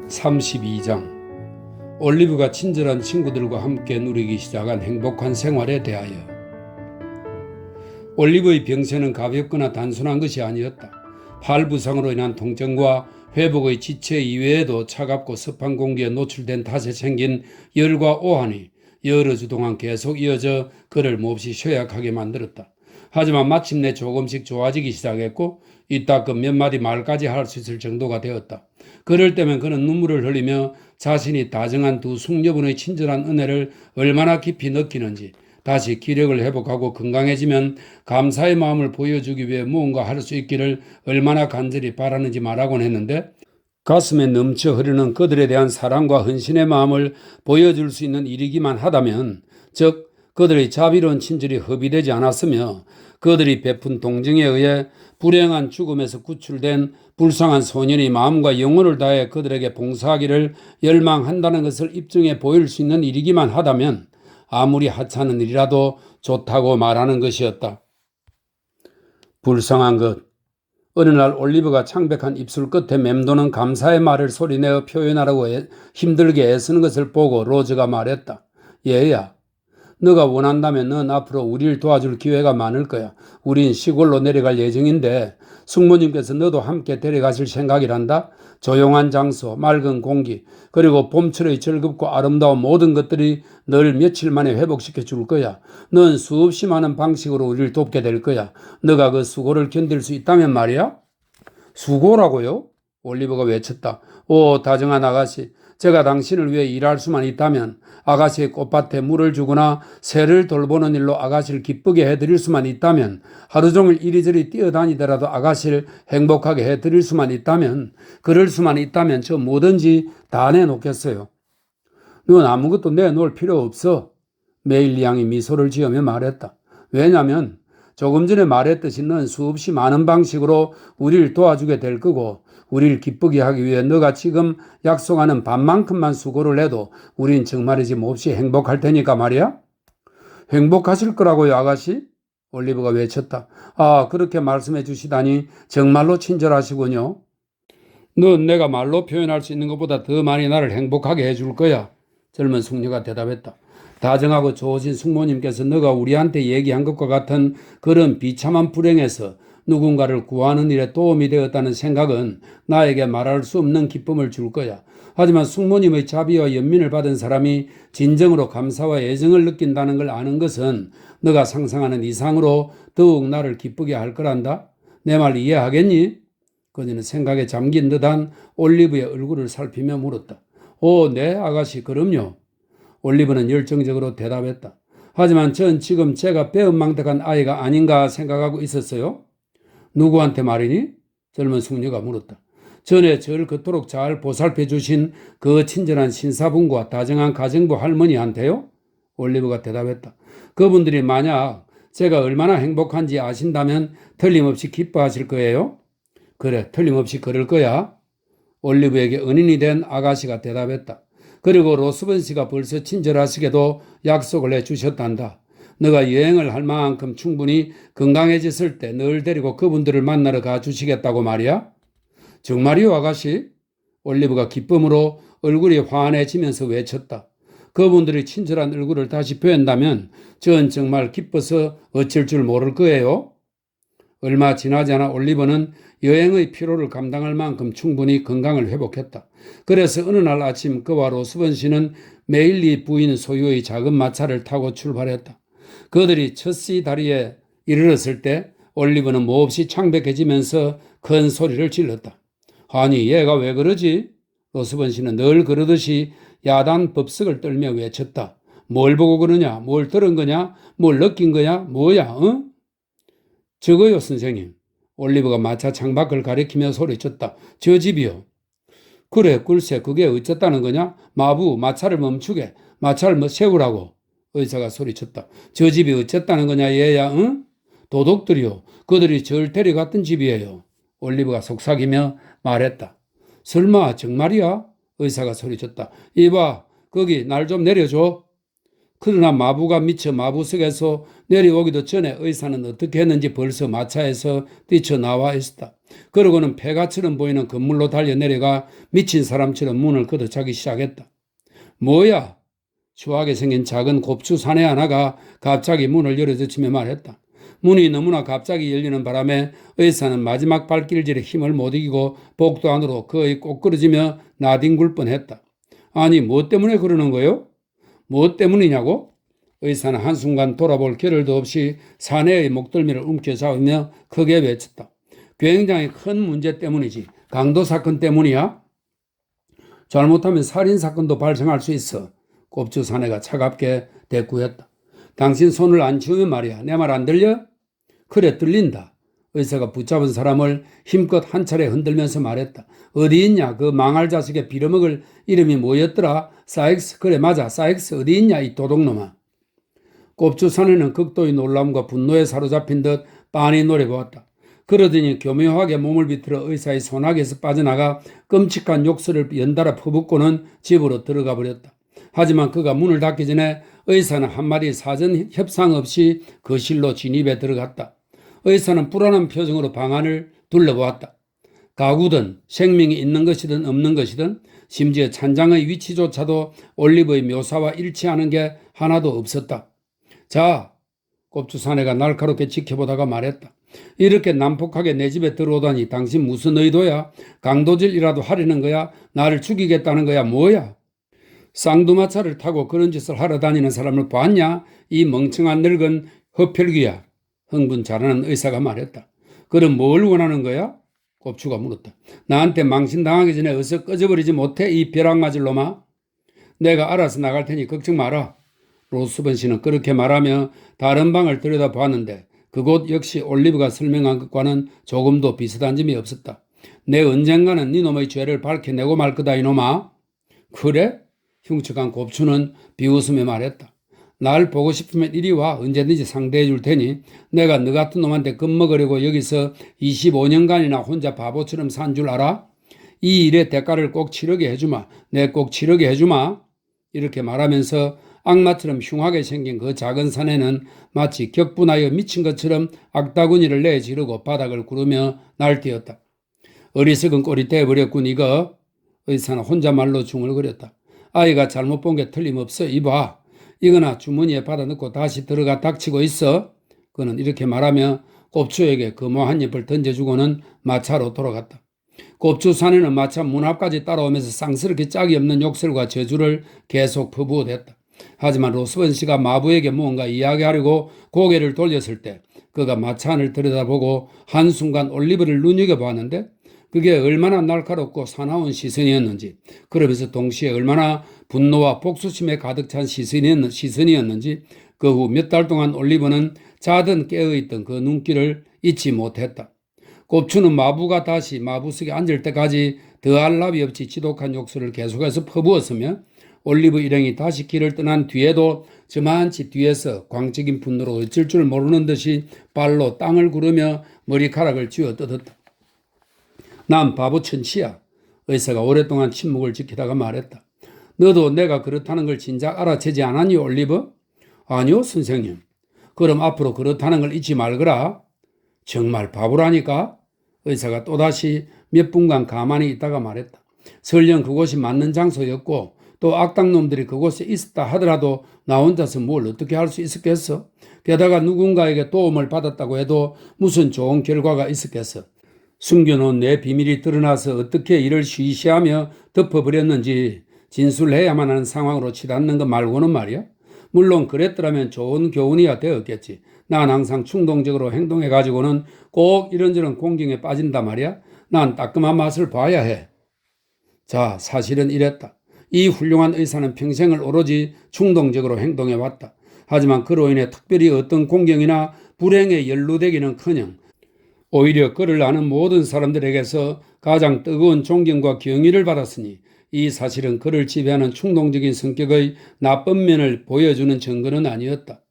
32장 올리브가 친절한 친구들과 함께 누리기 시작한 행복한 생활에 대하여. 올리브의 병세는 가볍거나 단순한 것이 아니었다. 팔 부상으로 인한 통증과 회복의 지체 이외에도 차갑고 습한 공기에 노출된 탓에 생긴 열과 오한이 여러 주 동안 계속 이어져 그를 몹시 쇠약하게 만들었다. 하지만 마침내 조금씩 좋아지기 시작했고 이따금 몇 마디 말까지 할 수 있을 정도가 되었다. 그럴 때면 그는 눈물을 흘리며 자신이 다정한 두 숙녀분의 친절한 은혜를 얼마나 깊이 느끼는지, 다시 기력을 회복하고 건강해지면 감사의 마음을 보여주기 위해 무언가 할 수 있기를 얼마나 간절히 바라는지 말하곤 했는데, 가슴에 넘쳐 흐르는 그들에 대한 사랑과 헌신의 마음을 보여줄 수 있는 일이기만 하다면, 즉 그들의 자비로운 친절이 허비되지 않았으며 그들이 베푼 동정에 의해 불행한 죽음에서 구출된 불쌍한 소년이 마음과 영혼을 다해 그들에게 봉사하기를 열망한다는 것을 입증해 보일 수 있는 일이기만 하다면 아무리 하찮은 일이라도 좋다고 말하는 것이었다. 불쌍한 것. 어느 날 올리브가 창백한 입술 끝에 맴도는 감사의 말을 소리내어 표현하라고 힘들게 애쓰는 것을 보고 로즈가 말했다. 얘야, 너가 원한다면 넌 앞으로 우리를 도와줄 기회가 많을 거야. 우린 시골로 내려갈 예정인데 숙모님께서 너도 함께 데려가실 생각이란다. 조용한 장소, 맑은 공기, 그리고 봄철의 즐겁고 아름다운 모든 것들이 널 며칠 만에 회복시켜 줄 거야. 넌 수없이 많은 방식으로 우리를 돕게 될 거야. 너가 그 수고를 견딜 수 있다면 말이야. 수고라고요? 올리버가 외쳤다. 오, 다정한 아가씨. 제가 당신을 위해 일할 수만 있다면, 아가씨의 꽃밭에 물을 주거나 새를 돌보는 일로 아가씨를 기쁘게 해드릴 수만 있다면, 하루 종일 이리저리 뛰어다니더라도 아가씨를 행복하게 해드릴 수만 있다면, 그럴 수만 있다면 저 뭐든지 다 내놓겠어요. 넌 아무것도 내놓을 필요 없어. 메일리 양이 미소를 지으며 말했다. 왜냐면 조금 전에 말했듯이 넌 수없이 많은 방식으로 우리를 도와주게 될 거고, 우리를 기쁘게 하기 위해 너가 지금 약속하는 반만큼만 수고를 해도 우린 정말이지 몹시 행복할 테니까 말이야. 행복하실 거라고요, 아가씨? 올리브가 외쳤다. 아, 그렇게 말씀해 주시다니 정말로 친절하시군요. 넌 내가 말로 표현할 수 있는 것보다 더 많이 나를 행복하게 해줄 거야. 젊은 숙녀가 대답했다. 다정하고 좋으신 숙모님께서 너가 우리한테 얘기한 것과 같은 그런 비참한 불행에서 누군가를 구하는 일에 도움이 되었다는 생각은 나에게 말할 수 없는 기쁨을 줄 거야. 하지만 숙모님의 자비와 연민을 받은 사람이 진정으로 감사와 애정을 느낀다는 걸 아는 것은 너가 상상하는 이상으로 더욱 나를 기쁘게 할 거란다. 내 말 이해하겠니? 그녀는 생각에 잠긴 듯한 올리브의 얼굴을 살피며 물었다. 오, 네, 아가씨, 그럼요. 올리브는 열정적으로 대답했다. 하지만 전 지금 제가 배은망덕한 아이가 아닌가 생각하고 있었어요. 누구한테 말이니? 젊은 숙녀가 물었다. 전에 절 그토록 잘 보살펴 주신 그 친절한 신사분과 다정한 가정부 할머니한테요? 올리브가 대답했다. 그분들이 만약 제가 얼마나 행복한지 아신다면 틀림없이 기뻐하실 거예요? 그래, 틀림없이 그럴 거야. 올리브에게 은인이 된 아가씨가 대답했다. 그리고 로스번 씨가 벌써 친절하시게도 약속을 해주셨단다. 너가 여행을 할 만큼 충분히 건강해졌을 때 널 데리고 그분들을 만나러 가주시겠다고 말이야? 정말이요, 아가씨? 올리브가 기쁨으로 얼굴이 환해지면서 외쳤다. 그분들이 친절한 얼굴을 다시 뵌다면 전 정말 기뻐서 어쩔 줄 모를 거예요. 얼마 지나지 않아 올리버는 여행의 피로를 감당할 만큼 충분히 건강을 회복했다. 그래서 어느 날 아침 그와 로스번 씨는 메일리 부인 소유의 작은 마차를 타고 출발했다. 그들이 첫씨 다리에 이르렀을 때 올리버는 몹시 창백해지면서 큰 소리를 질렀다. 아니, 얘가 왜 그러지? 로스번 씨는 늘 그러듯이 야단 법석을 떨며 외쳤다. 뭘 보고 그러냐? 뭘 들은 거냐? 뭘 느낀 거냐? 뭐야? 어? 저거요, 선생님. 올리버가 마차 창밖을 가리키며 소리쳤다. 저 집이요. 그래, 글쎄, 그게 어쨌다는 거냐? 마부, 마차를 멈추게. 마차를 세우라고. 의사가 소리쳤다. 저 집이 어쨌다는 거냐, 얘야, 응? 도둑들이요. 그들이 절 데려갔던 집이에요. 올리버가 속삭이며 말했다. 설마 정말이야? 의사가 소리쳤다. 이봐, 거기 날 좀 내려줘. 그러나 마부가 미쳐 마부석에서 내려오기도 전에 의사는 어떻게 했는지 벌써 마차에서 뛰쳐나와 있었다. 그러고는 폐가처럼 보이는 건물로 달려 내려가 미친 사람처럼 문을 걷어차기 시작했다. 뭐야? 추하게 생긴 작은 곱추 사내 하나가 갑자기 문을 열어젖히며 말했다. 문이 너무나 갑자기 열리는 바람에 의사는 마지막 발길질에 힘을 못 이기고 복도 안으로 거의 꼬꾸러지며 나뒹굴 뻔했다. 아니, 뭐 때문에 그러는 거요? 뭐 때문이냐고? 의사는 한순간 돌아볼 겨를도 없이 사내의 목덜미를 움켜잡으며 크게 외쳤다. 굉장히 큰 문제 때문이지. 강도 사건 때문이야? 잘못하면 살인사건도 발생할 수 있어. 곱추 사내가 차갑게 대꾸했다. 당신 손을 안 치우면 말이야. 내 말 안 들려? 그래, 들린다. 의사가 붙잡은 사람을 힘껏 한 차례 흔들면서 말했다. 어디 있냐? 그 망할 자식의 빌어먹을 이름이 뭐였더라? 사익스. 그래, 맞아. 사익스 어디 있냐? 이 도둑놈아. 곱추 사내는 극도의 놀람과 분노에 사로잡힌 듯 빤히 노려보았다. 그러더니 교묘하게 몸을 비틀어 의사의 손아귀에서 빠져나가 끔찍한 욕설을 연달아 퍼붓고는 집으로 들어가 버렸다. 하지만 그가 문을 닫기 전에 의사는 한마디 사전 협상 없이 거실로 진입해 들어갔다. 의사는 불안한 표정으로 방 안을 둘러보았다. 가구든 생명이 있는 것이든 없는 것이든 심지어 찬장의 위치조차도 올리브의 묘사와 일치하는 게 하나도 없었다. 자, 곱추 사내가 날카롭게 지켜보다가 말했다. 이렇게 난폭하게 내 집에 들어오다니 당신 무슨 의도야? 강도질이라도 하려는 거야? 나를 죽이겠다는 거야? 뭐야? 쌍두마차를 타고 그런 짓을 하러 다니는 사람을 봤냐? 이 멍청한 늙은 허필귀야. 흥분 잘하는 의사가 말했다. 그럼 뭘 원하는 거야? 곱추가 물었다. 나한테 망신당하기 전에 어서 꺼져버리지 못해? 이 벼락 맞을 놈아. 내가 알아서 나갈 테니 걱정 마라. 로스번 씨는 그렇게 말하며 다른 방을 들여다보았는데 그곳 역시 올리브가 설명한 것과는 조금도 비슷한 점이 없었다. 내 언젠가는 네 놈의 죄를 밝혀내고 말 거다 이놈아. 그래? 흉측한 곱추는 비웃으며 말했다. 날 보고 싶으면 이리 와. 언제든지 상대해 줄 테니 내가 너 같은 놈한테 겁먹으려고 여기서 25년간이나 혼자 바보처럼 산 줄 알아? 이 일의 대가를 꼭 치르게 해주마. 내 꼭 치르게 해주마. 이렇게 말하면서 악마처럼 흉하게 생긴 그 작은 사내는 마치 격분하여 미친 것처럼 악다구니를 내지르고 바닥을 구르며 날뛰었다. 어리석은 꼴이 돼버렸군 이거. 의사는 혼자말로 중얼거렸다. 아이가 잘못 본 게 틀림없어. 이봐. 이거나 주머니에 받아넣고 다시 들어가 닥치고 있어. 그는 이렇게 말하며 곱추에게 금호 한 잎을 던져주고는 마차로 돌아갔다. 곱추 사내는 마차 문 앞까지 따라오면서 쌍스럽게 짝이 없는 욕설과 저주를 계속 퍼부어댔다. 하지만 로스번 씨가 마부에게 무언가 이야기하려고 고개를 돌렸을 때 그가 마차 안을 들여다보고 한순간 올리브를 눈여겨보았는데 그게 얼마나 날카롭고 사나운 시선이었는지, 그러면서 동시에 얼마나 분노와 복수심에 가득 찬 시선이었는지 그 후 몇 달 동안 올리브는 자든 깨어있던 그 눈길을 잊지 못했다. 곱추는 마부가 다시 마부석에 앉을 때까지 더할 나위 없이 지독한 욕설을 계속해서 퍼부었으며 올리브 일행이 다시 길을 떠난 뒤에도 저만치 뒤에서 광적인 분노로 어쩔 줄 모르는 듯이 발로 땅을 구르며 머리카락을 쥐어 뜯었다. 난 바보 천치야. 의사가 오랫동안 침묵을 지키다가 말했다. 너도 내가 그렇다는 걸 진작 알아채지 않았니, 올리브? 아니요, 선생님. 그럼 앞으로 그렇다는 걸 잊지 말거라. 정말 바보라니까? 의사가 또다시 몇 분간 가만히 있다가 말했다. 설령 그곳이 맞는 장소였고 또 악당놈들이 그곳에 있었다 하더라도 나 혼자서 뭘 어떻게 할 수 있었겠어? 게다가 누군가에게 도움을 받았다고 해도 무슨 좋은 결과가 있었겠어? 숨겨놓은 내 비밀이 드러나서 어떻게 이를 쉬쉬하며 덮어버렸는지 진술해야만 하는 상황으로 치닫는 것 말고는 말이야. 물론 그랬더라면 좋은 교훈이야 되었겠지. 난 항상 충동적으로 행동해가지고는 꼭 이런저런 공경에 빠진단 말이야. 난 따끔한 맛을 봐야 해. 자, 사실은 이랬다. 이 훌륭한 의사는 평생을 오로지 충동적으로 행동해왔다. 하지만 그로 인해 특별히 어떤 공경이나 불행에 연루되기는커녕 오히려 그를 아는 모든 사람들에게서 가장 뜨거운 존경과 경의를 받았으니 이 사실은 그를 지배하는 충동적인 성격의 나쁜 면을 보여주는 증거는 아니었다.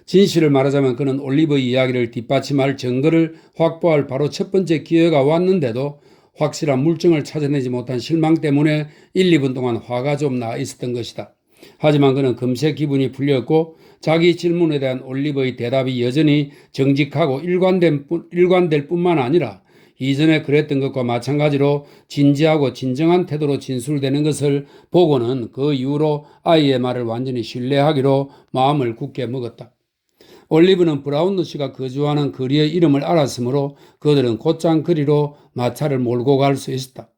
진실을 말하자면 그는 올리브의 이야기를 뒷받침할 증거를 확보할 바로 첫 번째 기회가 왔는데도 확실한 물증을 찾아내지 못한 실망 때문에 1, 2분 동안 화가 좀 나 있었던 것이다. 하지만 그는 금세 기분이 풀렸고 자기 질문에 대한 올리브의 대답이 여전히 정직하고 일관될 뿐만 아니라 이전에 그랬던 것과 마찬가지로 진지하고 진정한 태도로 진술되는 것을 보고는 그 이후로 아이의 말을 완전히 신뢰하기로 마음을 굳게 먹었다. 올리브는 브라운로 씨가 거주하는 거리의 이름을 알았으므로 그들은 곧장 거리로 마차를 몰고 갈 수 있었다.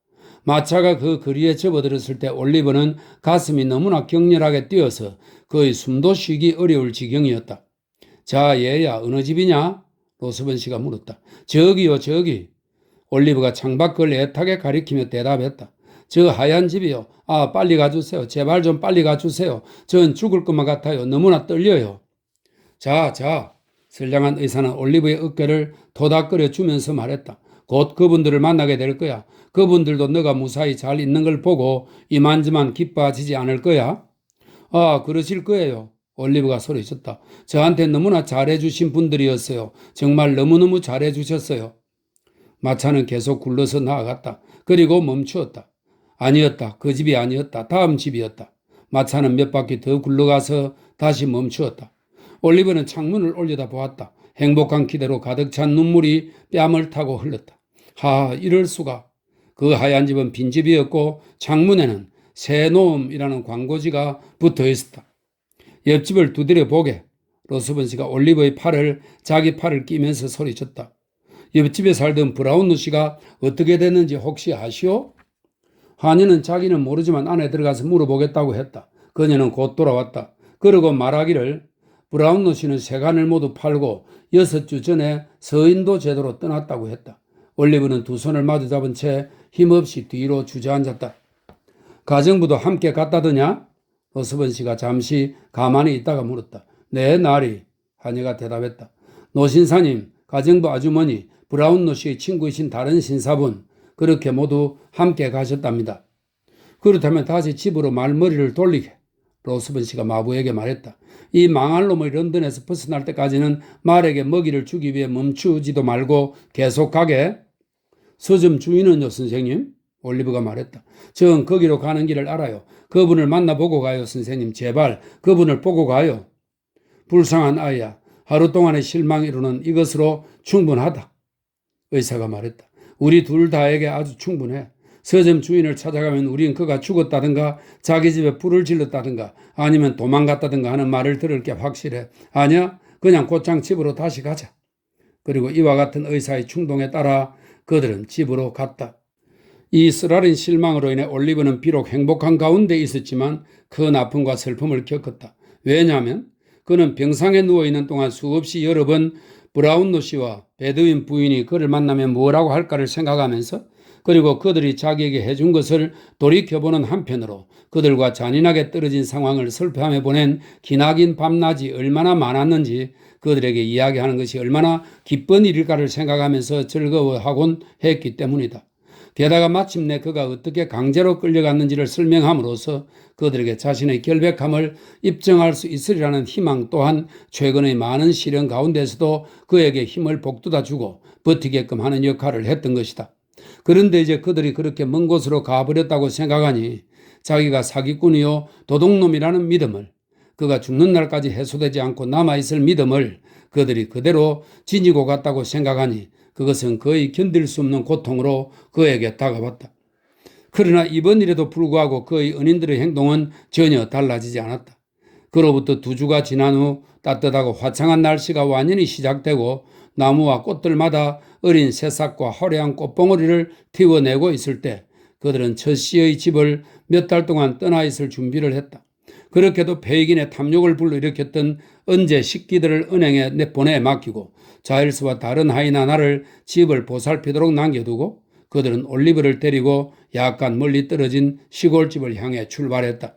마차가 그 거리에 접어들었을 때 올리브는 가슴이 너무나 격렬하게 뛰어서 거의 숨도 쉬기 어려울 지경이었다. 자, 얘야, 어느 집이냐? 로스번 씨가 물었다. 저기요, 저기. 올리브가 창밖을 애타게 가리키며 대답했다. 저 하얀 집이요. 아, 빨리 가주세요. 제발 좀 빨리 가주세요. 전 죽을 것만 같아요. 너무나 떨려요. 자, 선량한 의사는 올리브의 어깨를 토닥거려 주면서 말했다. 곧 그분들을 만나게 될 거야. 그분들도 너가 무사히 잘 있는 걸 보고 이만저만 기뻐하지 않을 거야. 아, 그러실 거예요. 올리브가 소리쳤다. 저한테 너무나 잘해주신 분들이었어요. 정말 너무너무 잘해주셨어요. 마차는 계속 굴러서 나아갔다. 그리고 멈추었다. 아니었다. 그 집이 아니었다. 다음 집이었다. 마차는 몇 바퀴 더 굴러가서 다시 멈추었다. 올리브는 창문을 올려다보았다. 행복한 기대로 가득 찬 눈물이 뺨을 타고 흘렀다. 하, 이럴 수가. 그 하얀 집은 빈집이었고 창문에는 새노음이라는 광고지가 붙어 있었다. 옆집을 두드려 보게. 로스번 씨가 올리브의 팔을 자기 팔을 끼면서 소리쳤다. 옆집에 살던 브라운루 씨가 어떻게 됐는지 혹시 아시오? 하니는 자기는 모르지만 안에 들어가서 물어보겠다고 했다. 그녀는 곧 돌아왔다. 그러고 말하기를 브라운루 씨는 세간을 모두 팔고 6주 전에 서인도 제도로 떠났다고 했다. 올리브는 두 손을 마주 잡은 채 힘없이 뒤로 주저앉았다. 가정부도 함께 갔다더냐? 로스번 씨가 잠시 가만히 있다가 물었다. 네, 나리. 하니가 대답했다. 노신사님, 가정부 아주머니, 브라운로 씨의 친구이신 다른 신사분, 그렇게 모두 함께 가셨답니다. 그렇다면 다시 집으로 말머리를 돌리게. 로스번 씨가 마부에게 말했다. 이 망할 놈의 런던에서 벗어날 때까지는 말에게 먹이를 주기 위해 멈추지도 말고 계속하게. 서점 주인은요, 선생님? 올리브가 말했다. 전 거기로 가는 길을 알아요. 그분을 만나보고 가요, 선생님. 제발 그분을 보고 가요. 불쌍한 아이야. 하루 동안의 실망이로는 이것으로 충분하다. 의사가 말했다. 우리 둘 다에게 아주 충분해. 서점 주인을 찾아가면 우린 그가 죽었다든가 자기 집에 불을 질렀다든가 아니면 도망갔다든가 하는 말을 들을 게 확실해. 아니야, 그냥 곧장 집으로 다시 가자. 그리고 이와 같은 의사의 충동에 따라 그들은 집으로 갔다. 이 쓰라린 실망으로 인해 올리브는 비록 행복한 가운데 있었지만 큰 아픔과 슬픔을 겪었다. 왜냐하면 그는 병상에 누워있는 동안 수없이 여러 번 브라운로 씨와 베드윈 부인이 그를 만나면 뭐라고 할까를 생각하면서 그리고 그들이 자기에게 해준 것을 돌이켜보는 한편으로 그들과 잔인하게 떨어진 상황을 슬퍼하며 보낸 기나긴 밤낮이 얼마나 많았는지 그들에게 이야기하는 것이 얼마나 기쁜 일일까를 생각하면서 즐거워하곤 했기 때문이다. 게다가 마침내 그가 어떻게 강제로 끌려갔는지를 설명함으로써 그들에게 자신의 결백함을 입증할 수 있으리라는 희망 또한 최근의 많은 시련 가운데서도 그에게 힘을 북돋아 주고 버티게끔 하는 역할을 했던 것이다. 그런데 이제 그들이 그렇게 먼 곳으로 가버렸다고 생각하니 자기가 사기꾼이요 도둑놈이라는 믿음을, 그가 죽는 날까지 해소되지 않고 남아있을 믿음을 그들이 그대로 지니고 갔다고 생각하니 그것은 거의 견딜 수 없는 고통으로 그에게 다가왔다. 그러나 이번 일에도 불구하고 그의 은인들의 행동은 전혀 달라지지 않았다. 그로부터 2주가 지난 후 따뜻하고 화창한 날씨가 완연히 시작되고 나무와 꽃들마다 어린 새싹과 화려한 꽃봉오리를 틔워내고 있을 때 그들은 첫 씨의 집을 몇 달 동안 떠나 있을 준비를 했다. 그렇게도 폐익인의 탐욕을 불러일으켰던 언제 식기들을 은행에 보내 맡기고 자일스와 다른 하이나 나를 집을 보살피도록 남겨두고 그들은 올리브를 데리고 약간 멀리 떨어진 시골집을 향해 출발했다.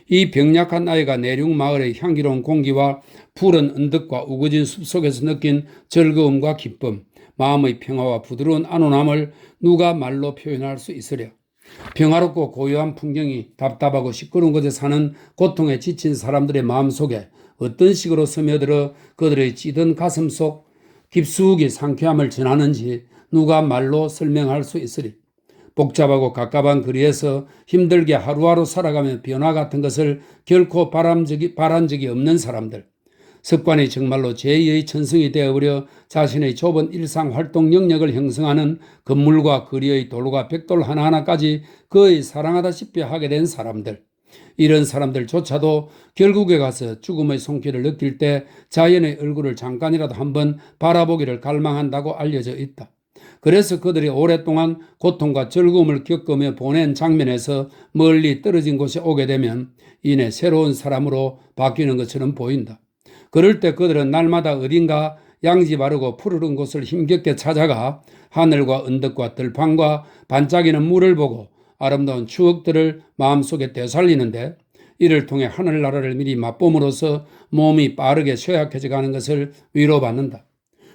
이 병약한 아이가 내륙 마을의 향기로운 공기와 푸른 언덕과 우거진 숲속에서 느낀 즐거움과 기쁨, 마음의 평화와 부드러운 안온함을 누가 말로 표현할 수 있으랴. 평화롭고 고요한 풍경이 답답하고 시끄러운 곳에 사는 고통에 지친 사람들의 마음속에 어떤 식으로 스며들어 그들의 찌든 가슴 속 깊숙이 상쾌함을 전하는지 누가 말로 설명할 수 있으리. 복잡하고 갑갑한 거리에서 힘들게 하루하루 살아가며 변화 같은 것을 결코 바란 적이 없는 사람들. 습관이 정말로 제2의 천성이 되어버려 자신의 좁은 일상 활동 영역을 형성하는 건물과 거리의 돌과 벽돌 하나하나까지 거의 사랑하다시피 하게 된 사람들. 이런 사람들조차도 결국에 가서 죽음의 손길을 느낄 때 자연의 얼굴을 잠깐이라도 한번 바라보기를 갈망한다고 알려져 있다. 그래서 그들이 오랫동안 고통과 즐거움을 겪으며 보낸 장면에서 멀리 떨어진 곳에 오게 되면 이내 새로운 사람으로 바뀌는 것처럼 보인다. 그럴 때 그들은 날마다 어딘가 양지 바르고 푸르른 곳을 힘겹게 찾아가 하늘과 언덕과 들판과 반짝이는 물을 보고 아름다운 추억들을 마음속에 되살리는데, 이를 통해 하늘나라를 미리 맛봄으로써 몸이 빠르게 쇠약해져 가는 것을 위로받는다.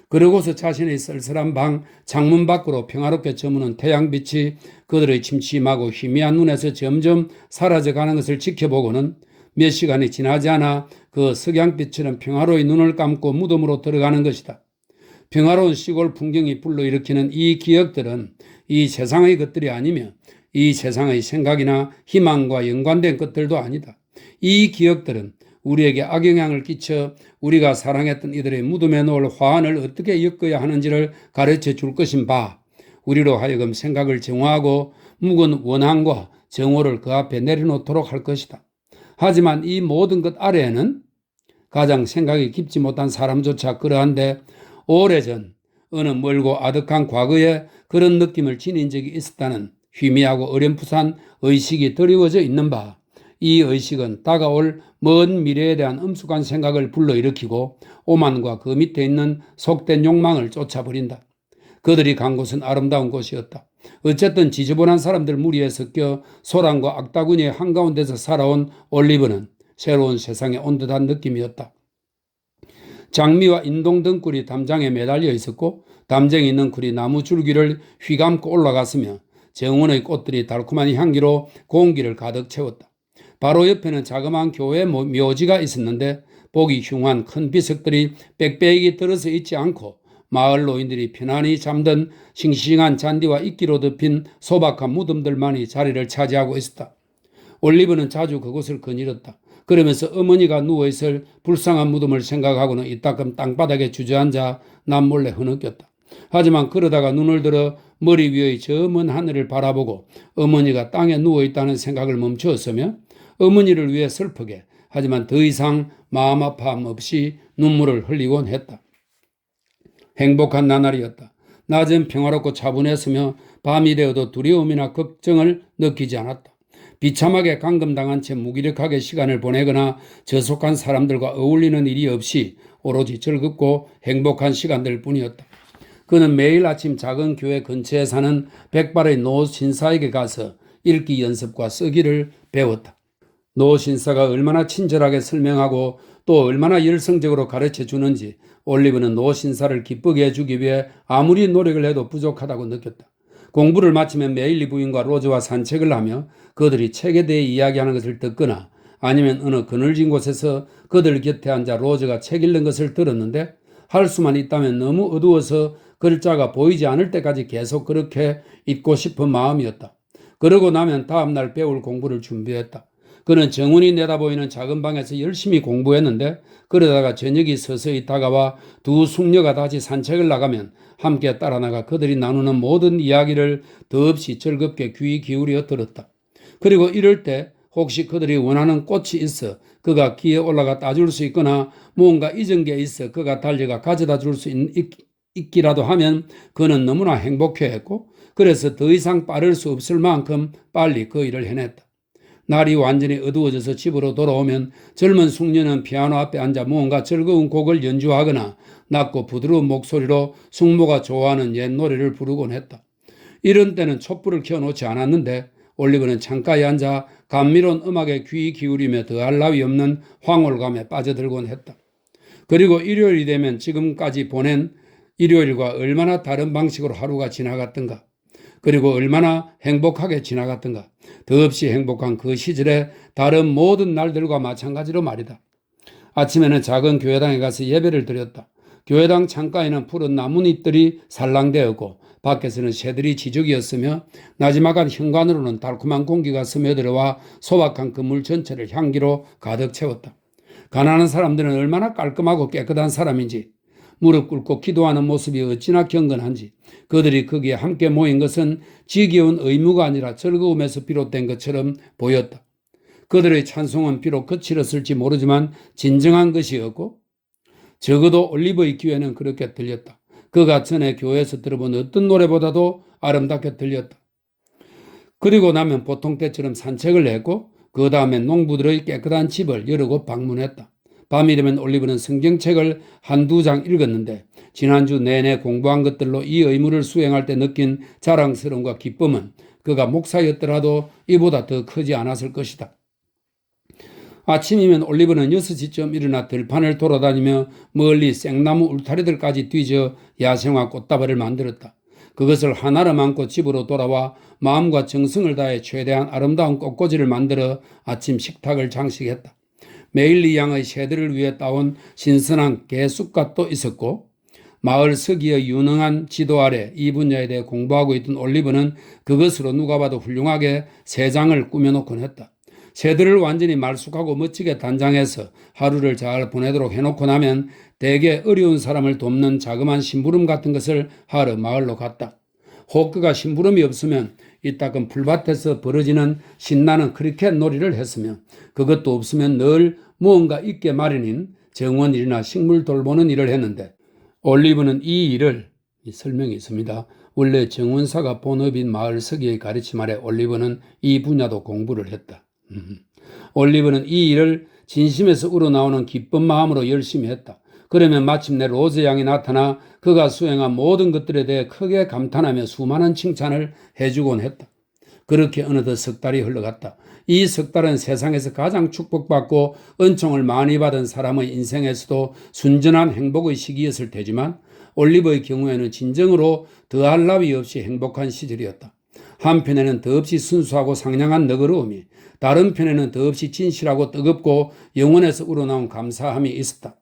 그러고서 자신의 쓸쓸한 방 창문 밖으로 평화롭게 저무는 태양빛이 그들의 침침하고 희미한 눈에서 점점 사라져가는 것을 지켜보고는 몇 시간이 지나지 않아 그 석양빛처럼 평화로이 눈을 감고 무덤으로 들어가는 것이다. 평화로운 시골 풍경이 불러일으키는 이 기억들은 이 세상의 것들이 아니며 이 세상의 생각이나 희망과 연관된 것들도 아니다. 이 기억들은 우리에게 악영향을 끼쳐 우리가 사랑했던 이들의 무덤에 놓을 화환을 어떻게 엮어야 하는지를 가르쳐 줄 것인 바, 우리로 하여금 생각을 정화하고 묵은 원한과 정오를 그 앞에 내려놓도록 할 것이다. 하지만 이 모든 것 아래에는 가장 생각이 깊지 못한 사람조차 그러한데, 오래전 어느 멀고 아득한 과거에 그런 느낌을 지닌 적이 있었다는 희미하고 어렴풋한 의식이 드리워져 있는 바, 이 의식은 다가올 먼 미래에 대한 엄숙한 생각을 불러일으키고 오만과 그 밑에 있는 속된 욕망을 쫓아버린다. 그들이 간 곳은 아름다운 곳이었다. 어쨌든 지저분한 사람들 무리에 섞여 소란과 악다구니의 한가운데서 살아온 올리브는 새로운 세상에 온 듯한 느낌이었다. 장미와 인동 등굴이 담장에 매달려 있었고 담장에 있는 굴이 나무 줄기를 휘감고 올라갔으며 정원의 꽃들이 달콤한 향기로 공기를 가득 채웠다. 바로 옆에는 자그마한 교회 묘지가 있었는데 보기 흉한 큰 비석들이 빽빽이 들어서 있지 않고 마을 노인들이 편안히 잠든 싱싱한 잔디와 이끼로 덮인 소박한 무덤들만이 자리를 차지하고 있었다. 올리브는 자주 그곳을 거닐었다. 그러면서 어머니가 누워있을 불쌍한 무덤을 생각하고는 이따금 땅바닥에 주저앉아 남몰래 흐느꼈다. 하지만 그러다가 눈을 들어 머리 위의 저 먼 하늘을 바라보고 어머니가 땅에 누워있다는 생각을 멈추었으며 어머니를 위해 슬프게, 하지만 더 이상 마음 아파함 없이 눈물을 흘리곤 했다. 행복한 나날이었다. 낮은 평화롭고 차분했으며 밤이 되어도 두려움이나 걱정을 느끼지 않았다. 비참하게 감금당한 채 무기력하게 시간을 보내거나 저속한 사람들과 어울리는 일이 없이 오로지 즐겁고 행복한 시간들 뿐이었다. 그는 매일 아침 작은 교회 근처에 사는 백발의 노 신사에게 가서 읽기 연습과 쓰기를 배웠다. 노 신사가 얼마나 친절하게 설명하고 또 얼마나 열성적으로 가르쳐 주는지 올리브는 노 신사를 기쁘게 해주기 위해 아무리 노력을 해도 부족하다고 느꼈다. 공부를 마치면 메일리 부인과 로즈와 산책을 하며 그들이 책에 대해 이야기하는 것을 듣거나 아니면 어느 그늘진 곳에서 그들 곁에 앉아 로즈가 책 읽는 것을 들었는데, 할 수만 있다면 너무 어두워서 글자가 보이지 않을 때까지 계속 그렇게 읽고 싶은 마음이었다. 그러고 나면 다음날 배울 공부를 준비했다. 그는 정원이 내다보이는 작은 방에서 열심히 공부했는데, 그러다가 저녁이 서서히 다가와 두 숙녀가 다시 산책을 나가면 함께 따라 나가 그들이 나누는 모든 이야기를 더없이 즐겁게 귀 기울여 들었다. 그리고 이럴 때 혹시 그들이 원하는 꽃이 있어 그가 기에 올라가 따줄 수 있거나 뭔가 잊은 게 있어 그가 달려가 가져다 줄 수 있기라도 하면 그는 너무나 행복해했고, 그래서 더 이상 빠를 수 없을 만큼 빨리 그 일을 해냈다. 날이 완전히 어두워져서 집으로 돌아오면 젊은 숙녀는 피아노 앞에 앉아 무언가 즐거운 곡을 연주하거나 낮고 부드러운 목소리로 숙모가 좋아하는 옛 노래를 부르곤 했다. 이런 때는 촛불을 켜놓지 않았는데 올리브는 창가에 앉아 감미로운 음악에 귀 기울이며 더할 나위 없는 황홀감에 빠져들곤 했다. 그리고 일요일이 되면 지금까지 보낸 일요일과 얼마나 다른 방식으로 하루가 지나갔던가, 그리고 얼마나 행복하게 지나갔던가, 더없이 행복한 그 시절의 다른 모든 날들과 마찬가지로 말이다. 아침에는 작은 교회당에 가서 예배를 드렸다. 교회당 창가에는 푸른 나뭇잎들이 살랑되었고 밖에서는 새들이 지저귀었으며 나지막한 현관으로는 달콤한 공기가 스며들어와 소박한 건물 전체를 향기로 가득 채웠다. 가난한 사람들은 얼마나 깔끔하고 깨끗한 사람인지, 무릎 꿇고 기도하는 모습이 어찌나 경건한지, 그들이 거기에 함께 모인 것은 지겨운 의무가 아니라 즐거움에서 비롯된 것처럼 보였다. 그들의 찬송은 비록 거칠었을지 모르지만 진정한 것이었고, 적어도 올리브의 귀에는 그렇게 들렸다. 그가 전에 교회에서 들어본 어떤 노래보다도 아름답게 들렸다. 그리고 나면 보통 때처럼 산책을 했고, 그 다음에 농부들의 깨끗한 집을 여러 곳 방문했다. 밤이 되면 올리브는 성경책을 한두 장 읽었는데, 지난주 내내 공부한 것들로 이 의무를 수행할 때 느낀 자랑스러움과 기쁨은 그가 목사였더라도 이보다 더 크지 않았을 것이다. 아침이면 올리브는 6시쯤 일어나 들판을 돌아다니며 멀리 생나무 울타리들까지 뒤져 야생화 꽃다발을 만들었다. 그것을 하나로 안고 집으로 돌아와 마음과 정성을 다해 최대한 아름다운 꽃꽂이를 만들어 아침 식탁을 장식했다. 메일리 양의 새들을 위해 따온 신선한 개쑥갓도 있었고, 마을 서기의 유능한 지도 아래 이 분야에 대해 공부하고 있던 올리브는 그것으로 누가 봐도 훌륭하게 새장을 꾸며놓곤 했다. 새들을 완전히 말쑥하고 멋지게 단장해서 하루를 잘 보내도록 해놓고 나면 대개 어려운 사람을 돕는 자그마한 심부름 같은 것을 하러 마을로 갔다. 혹 그가 심부름이 없으면 이따금 풀밭에서 벌어지는 신나는 크리켓 놀이를 했으며, 그것도 없으면 늘 무언가 있게 마련인 정원일이나 식물 돌보는 일을 했는데, 올리브는 이 일을, 설명이 있습니다. 원래 정원사가 본업인 마을 서기의 가르침 아래 올리브는 이 분야도 공부를 했다. 올리브는 이 일을 진심에서 우러나오는 기쁜 마음으로 열심히 했다. 그러면 마침내 로즈 양이 나타나 그가 수행한 모든 것들에 대해 크게 감탄하며 수많은 칭찬을 해주곤 했다. 그렇게 어느덧 석 달이 흘러갔다. 이 석 달은 세상에서 가장 축복받고 은총을 많이 받은 사람의 인생에서도 순전한 행복의 시기였을 테지만, 올리브의 경우에는 진정으로 더할 나위 없이 행복한 시절이었다. 한편에는 더없이 순수하고 상냥한 너그러움이, 다른 편에는 더없이 진실하고 뜨겁고 영혼에서 우러나온 감사함이 있었다.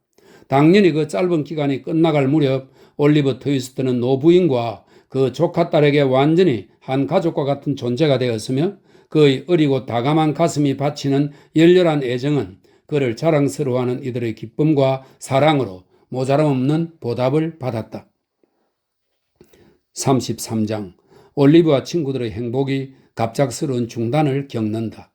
당연히 그 짧은 기간이 끝나갈 무렵 올리버 트위스트는 노부인과 그 조카딸에게 완전히 한 가족과 같은 존재가 되었으며, 그의 어리고 다감한 가슴이 바치는 열렬한 애정은 그를 자랑스러워하는 이들의 기쁨과 사랑으로 모자람 없는 보답을 받았다. 33장. 올리브와 친구들의 행복이 갑작스러운 중단을 겪는다.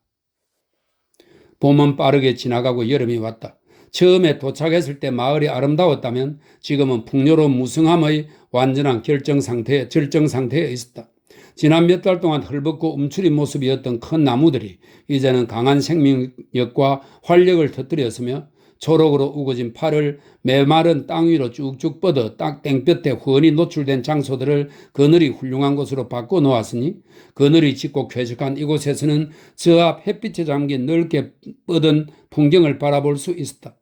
봄은 빠르게 지나가고 여름이 왔다. 처음에 도착했을 때 마을이 아름다웠다면 지금은 풍요로운 무성함의 완전한 절정 상태에 있었다. 지난 몇 달 동안 헐벗고 움츠린 모습이었던 큰 나무들이 이제는 강한 생명력과 활력을 터뜨렸으며, 초록으로 우거진 팔을 메마른 땅 위로 쭉쭉 뻗어 땡볕에 훤히 노출된 장소들을 그늘이 훌륭한 곳으로 바꿔 놓았으니, 그늘이 짙고 쾌적한 이곳에서는 저 앞 햇빛에 잠긴 넓게 뻗은 풍경을 바라볼 수 있었다.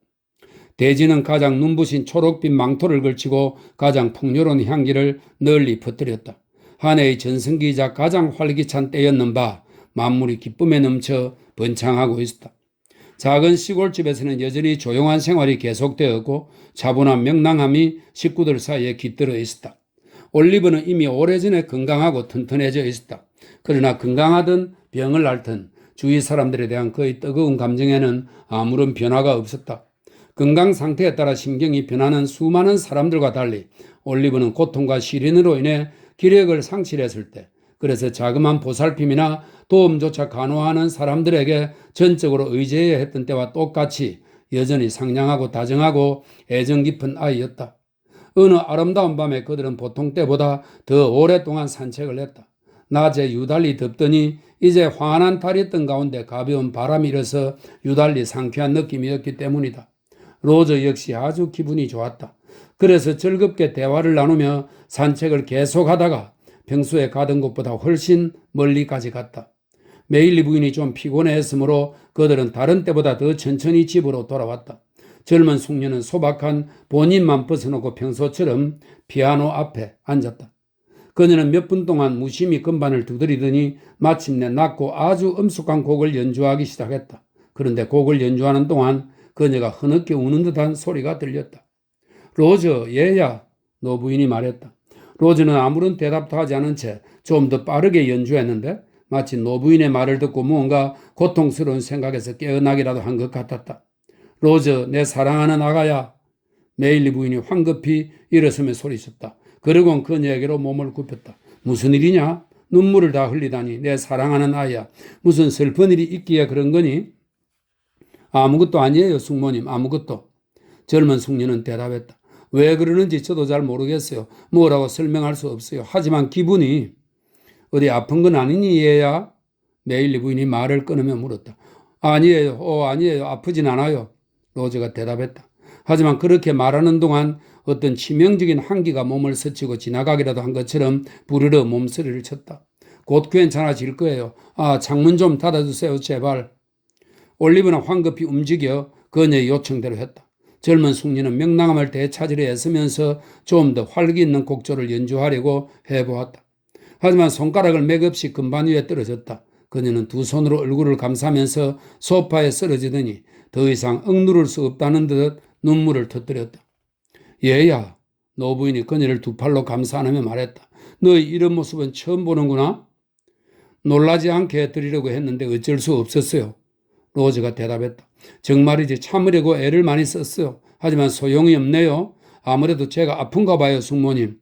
대지는 가장 눈부신 초록빛 망토를 걸치고 가장 풍요로운 향기를 널리 퍼뜨렸다. 한 해의 전성기이자 가장 활기찬 때였는 바 만물이 기쁨에 넘쳐 번창하고 있었다. 작은 시골집에서는 여전히 조용한 생활이 계속되었고 차분한 명랑함이 식구들 사이에 깃들어 있었다. 올리브는 이미 오래전에 건강하고 튼튼해져 있었다. 그러나 건강하든 병을 앓든 주위 사람들에 대한 그의 뜨거운 감정에는 아무런 변화가 없었다. 건강 상태에 따라 심경이 변하는 수많은 사람들과 달리 올리브는 고통과 시련으로 인해 기력을 상실했을 때, 그래서 자그마한 보살핌이나 도움조차 간호하는 사람들에게 전적으로 의지해야 했던 때와 똑같이 여전히 상냥하고 다정하고 애정 깊은 아이였다. 어느 아름다운 밤에 그들은 보통 때보다 더 오랫동안 산책을 했다. 낮에 유달리 덥더니 이제 환한 달이 뜬 가운데 가벼운 바람이 일어서 유달리 상쾌한 느낌이었기 때문이다. 로저 역시 아주 기분이 좋았다. 그래서 즐겁게 대화를 나누며 산책을 계속하다가 평소에 가던 곳보다 훨씬 멀리까지 갔다. 메일리 부인이 좀 피곤해했으므로 그들은 다른 때보다 더 천천히 집으로 돌아왔다. 젊은 숙녀는 소박한 본인만 벗어놓고 평소처럼 피아노 앞에 앉았다. 그녀는 몇 분 동안 무심히 건반을 두드리더니 마침내 낮고 아주 엄숙한 곡을 연주하기 시작했다. 그런데 곡을 연주하는 동안 그녀가 흐느껴 우는 듯한 소리가 들렸다. 로저, 얘야, 노부인이 말했다. 로즈는 아무런 대답도 하지 않은 채 좀 더 빠르게 연주했는데 마치 노부인의 말을 듣고 무언가 고통스러운 생각에서 깨어나기라도 한 것 같았다. 로즈, 내 사랑하는 아가야. 메일리 부인이 황급히 일어서며 소리쳤다. 그러곤 그녀에게로 몸을 굽혔다. 무슨 일이냐? 눈물을 다 흘리다니. 내 사랑하는 아이야. 무슨 슬픈 일이 있기에 그런 거니? 아무것도 아니에요, 숙모님. 아무것도. 젊은 숙녀는 대답했다. 왜 그러는지 저도 잘 모르겠어요. 뭐라고 설명할 수 없어요. 하지만 기분이 어디 아픈 건 아니니 얘야? 메일리 부인이 말을 끊으며 물었다. 아니에요. 아니에요. 아프진 않아요. 로즈가 대답했다. 하지만 그렇게 말하는 동안 어떤 치명적인 한기가 몸을 스치고 지나가기라도 한 것처럼 부르르 몸서리를 쳤다. 곧 괜찮아질 거예요. 창문 좀 닫아주세요. 제발. 올리브는 황급히 움직여 그녀의 요청대로 했다. 젊은 숙녀는 명랑함을 되찾으려 애쓰면서 좀 더 활기 있는 곡조를 연주하려고 해보았다. 하지만 손가락을 맥없이 금반 위에 떨어졌다. 그녀는 두 손으로 얼굴을 감싸면서 소파에 쓰러지더니 더 이상 억누를 수 없다는 듯 눈물을 터뜨렸다. 얘야, 노부인이 그녀를 두 팔로 감싸 안으며 말했다. 너의 이런 모습은 처음 보는구나? 놀라지 않게 해드리려고 했는데 어쩔 수 없었어요. 로즈가 대답했다. 정말이지 참으려고 애를 많이 썼어요. 하지만 소용이 없네요. 아무래도 제가 아픈가 봐요, 숙모님.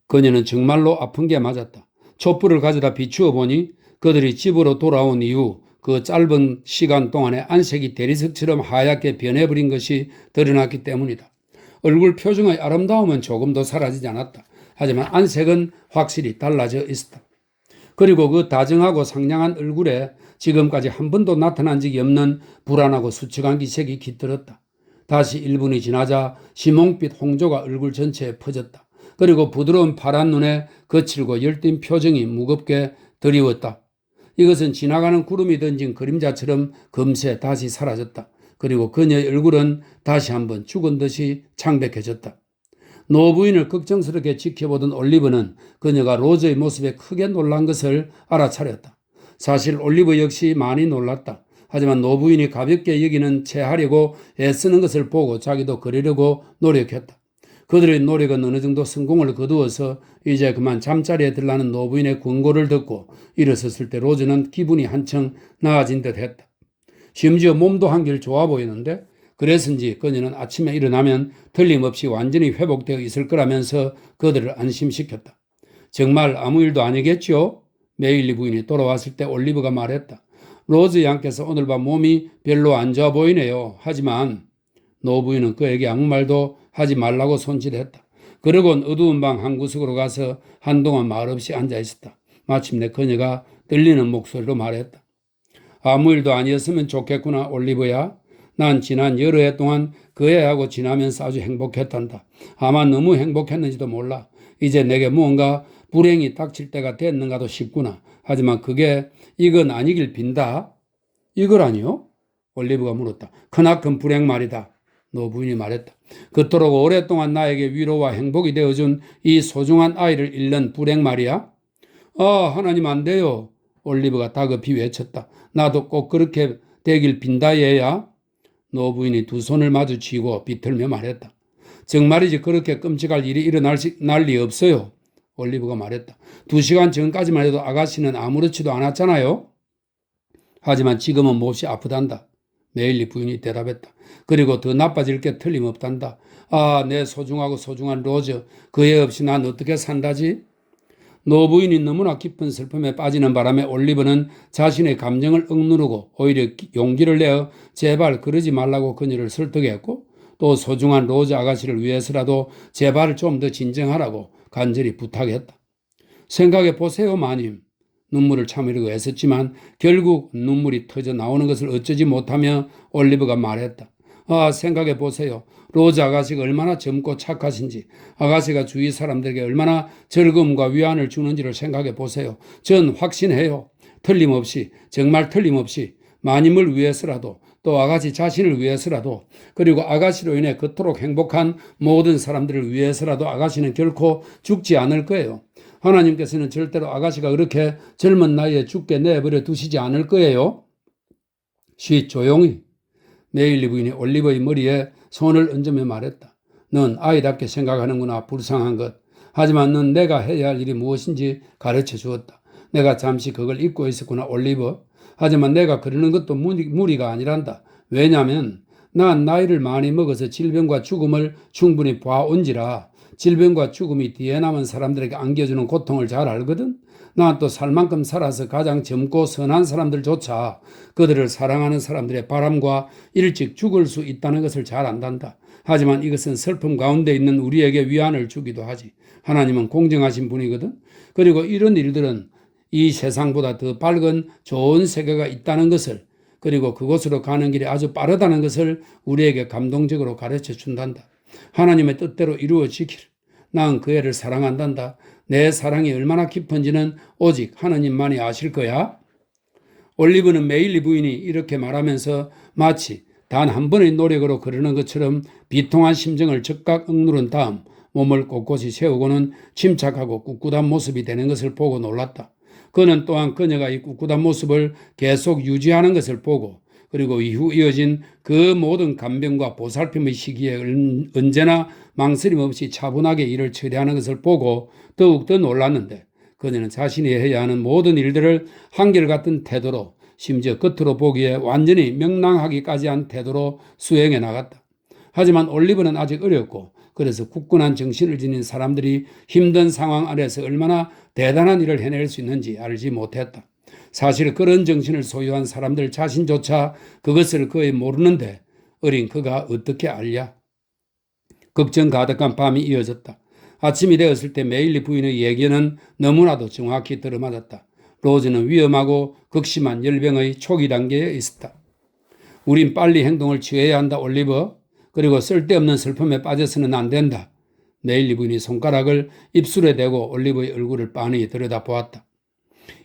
그녀는 정말로 아픈 게 맞았다. 촛불을 가져다 비추어 보니 그들이 집으로 돌아온 이후 그 짧은 시간 동안에 안색이 대리석처럼 하얗게 변해버린 것이 드러났기 때문이다. 얼굴 표정의 아름다움은 조금도 사라지지 않았다. 하지만 안색은 확실히 달라져 있었다. 그리고 그 다정하고 상냥한 얼굴에 지금까지 한 번도 나타난 적이 없는 불안하고 수척한 기색이 깃들었다. 다시 1분이 지나자 시몽빛 홍조가 얼굴 전체에 퍼졌다. 그리고 부드러운 파란 눈에 거칠고 열띤 표정이 무겁게 드리웠다. 이것은 지나가는 구름이 던진 그림자처럼 금세 다시 사라졌다. 그리고 그녀의 얼굴은 다시 한번 죽은 듯이 창백해졌다. 노부인을 걱정스럽게 지켜보던 올리브는 그녀가 로즈의 모습에 크게 놀란 것을 알아차렸다. 사실 올리브 역시 많이 놀랐다. 하지만 노부인이 가볍게 여기는 채 하려고 애쓰는 것을 보고 자기도 그러려고 노력했다. 그들의 노력은 어느 정도 성공을 거두어서 이제 그만 잠자리에 들라는 노부인의 권고를 듣고 일어섰을 때 로즈는 기분이 한층 나아진 듯 했다. 심지어 몸도 한결 좋아 보이는데 그래서인지 그녀는 아침에 일어나면 틀림없이 완전히 회복되어 있을 거라면서 그들을 안심시켰다. 정말 아무 일도 아니겠죠? 메일리 부인이 돌아왔을 때 올리브가 말했다. 로즈 양께서 오늘 밤 몸이 별로 안 좋아 보이네요. 하지만 노 부인은 그에게 아무 말도 하지 말라고 손질했다. 그러곤 어두운 방 한 구석으로 가서 한동안 말없이 앉아 있었다. 마침내 그녀가 떨리는 목소리로 말했다. 아무 일도 아니었으면 좋겠구나, 올리브야. 난 지난 여러 해 동안 그 애하고 지나면서 아주 행복했단다. 아마 너무 행복했는지도 몰라. 이제 내게 무언가 불행이 닥칠 때가 됐는가도 싶구나. 하지만 그게 이건 아니길 빈다. 이거라니요? 올리브가 물었다. 크나큰 불행 말이다. 노 부인이 말했다. 그토록 오랫동안 나에게 위로와 행복이 되어준 이 소중한 아이를 잃는 불행 말이야? 하나님 안 돼요. 올리브가 다급히 외쳤다. 나도 꼭 그렇게 되길 빈다 얘야. 노 부인이 두 손을 마주치고 비틀며 말했다. 정말이지 그렇게 끔찍할 일이 일어날 리 없어요. 올리브가 말했다. 2시간 전까지만 해도 아가씨는 아무렇지도 않았잖아요. 하지만 지금은 몹시 아프단다. 메일리 부인이 대답했다. 그리고 더 나빠질 게 틀림없단다. 내 소중하고 소중한 로즈. 그 애 없이 난 어떻게 산다지? 노 부인이 너무나 깊은 슬픔에 빠지는 바람에 올리브는 자신의 감정을 억누르고 오히려 용기를 내어 제발 그러지 말라고 그녀를 설득했고 또 소중한 로즈 아가씨를 위해서라도 제발 좀 더 진정하라고 간절히 부탁했다. 생각해 보세요, 마님. 눈물을 참으려고 애썼지만 결국 눈물이 터져 나오는 것을 어쩌지 못하며 올리브가 말했다. 생각해 보세요. 로즈 아가씨가 얼마나 젊고 착하신지, 아가씨가 주위 사람들에게 얼마나 즐거움과 위안을 주는지를 생각해 보세요. 전 확신해요. 틀림없이, 정말 틀림없이 마님을 위해서라도 또 아가씨 자신을 위해서라도 그리고 아가씨로 인해 그토록 행복한 모든 사람들을 위해서라도 아가씨는 결코 죽지 않을 거예요. 하나님께서는 절대로 아가씨가 그렇게 젊은 나이에 죽게 내버려 두시지 않을 거예요. 조용히. 메일리 부인이 올리브의 머리에 손을 얹으며 말했다. 넌 아이답게 생각하는구나. 불쌍한 것. 하지만 넌 내가 해야 할 일이 무엇인지 가르쳐 주었다. 내가 잠시 그걸 잊고 있었구나, 올리버. 하지만 내가 그러는 것도 무리가 아니란다. 왜냐하면 난 나이를 많이 먹어서 질병과 죽음을 충분히 봐온지라 질병과 죽음이 뒤에 남은 사람들에게 안겨주는 고통을 잘 알거든. 난 또 살 만큼 살아서 가장 젊고 선한 사람들조차 그들을 사랑하는 사람들의 바람과 일찍 죽을 수 있다는 것을 잘 안단다. 하지만 이것은 슬픔 가운데 있는 우리에게 위안을 주기도 하지. 하나님은 공정하신 분이거든. 그리고 이런 일들은 이 세상보다 더 밝은 좋은 세계가 있다는 것을, 그리고 그곳으로 가는 길이 아주 빠르다는 것을 우리에게 감동적으로 가르쳐 준단다. 하나님의 뜻대로 이루어지기를. 난 그 애를 사랑한단다. 내 사랑이 얼마나 깊은지는 오직 하나님만이 아실 거야. 올리브는 메일리 부인이 이렇게 말하면서 마치 단 한 번의 노력으로 그러는 것처럼 비통한 심정을 즉각 억누른 다음 몸을 꼿꼿이 세우고는 침착하고 꿋꿋한 모습이 되는 것을 보고 놀랐다. 그는 또한 그녀가 이 꿋꿋한 모습을 계속 유지하는 것을 보고, 그리고 이후 이어진 그 모든 간병과 보살핌의 시기에 언제나 망설임 없이 차분하게 일을 처리하는 것을 보고 더욱더 놀랐는데, 그녀는 자신이 해야 하는 모든 일들을 한결같은 태도로, 심지어 겉으로 보기에 완전히 명랑하기까지 한 태도로 수행해 나갔다. 하지만 올리브는 아직 어렸고, 그래서 굳건한 정신을 지닌 사람들이 힘든 상황 안에서 얼마나 대단한 일을 해낼 수 있는지 알지 못했다. 사실 그런 정신을 소유한 사람들 자신조차 그것을 거의 모르는데 어린 그가 어떻게 알랴? 걱정 가득한 밤이 이어졌다. 아침이 되었을 때 메일리 부인의 예견은 너무나도 정확히 들어맞았다. 로즈는 위험하고 극심한 열병의 초기 단계에 있었다. 우린 빨리 행동을 취해야 한다, 올리버. 그리고 쓸데없는 슬픔에 빠져서는 안 된다. 메일리 부인이 손가락을 입술에 대고 올리브의 얼굴을 빤히 들여다보았다.